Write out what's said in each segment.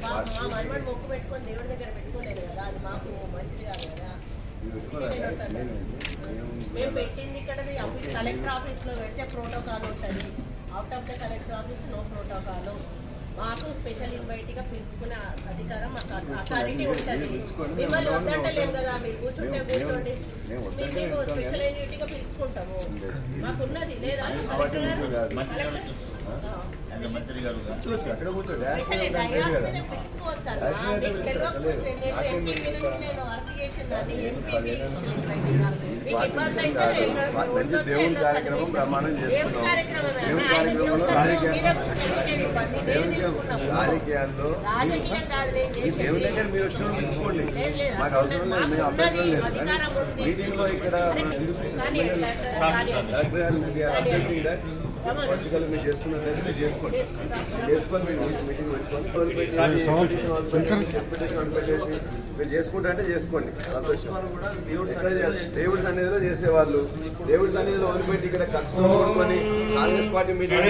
మనవాడు మొక్కు పెట్టుకొని దేవుడి దగ్గర పెట్టుకోలేదు కదా, అది మాకు మంచిది కాదు కదా. మేము పెట్టింది ఇక్కడ కలెక్టర్ ఆఫీస్ లో పెడితే ప్రోటోకాల్ ఉంటుంది. Out of the collector office no protocol. మాకు స్పెషల్ ఇన్వైట్ గా పిలుచుకునే అధికారం మాకు అథారిటీ ఉంటుంది. మిమ్మల్ని వద్దంటలేం కదా, మీరు కూర్చుంటే కూర్చోండి, మేము స్పెషల్ ఇన్వైట్ గా పిలుచుకుంటాము. మాకున్నది లేదా పిలుచుకోవచ్చు అన్న. మీకు తెలియకపోతే నేను ఎంపీపీ నుంచి నేను వర్క్ చేసిన దాన్ని ఎంపీపీ మీకు ఇబ్బంది అయితే దేవుని కార్యక్రమం ప్రమాణం చేస్తున్నాం. రాజకీయాల్లో దేవుని దగ్గర మీరు వచ్చిన పిలుచుకోండి, మాకు అవసరం లేదు, మేము అభ్యర్థులు లేదు. మీటింగ్ లో ఇక్కడ డాక్టర్ గారు పత్రికలు మీరు చేసుకున్నట్లయితే మీరు చేసుకొని మీరు మీటింగ్ పెట్టుకొని పెట్టేసి మీరు చేసుకుంటా అంటే చేసుకోండి. కూడా దేవుడి సన్నిధిలో చేసేవాళ్ళు దేవుడి సన్నిధిలో వదిలిపెట్టి ఇక్కడ కక్షలు కొనుక్కొని కాంగ్రెస్ పార్టీ మీటింగ్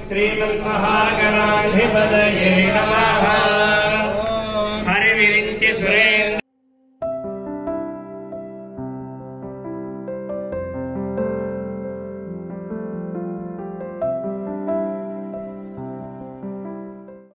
श्रीमन्महागणाधिपतये नमः।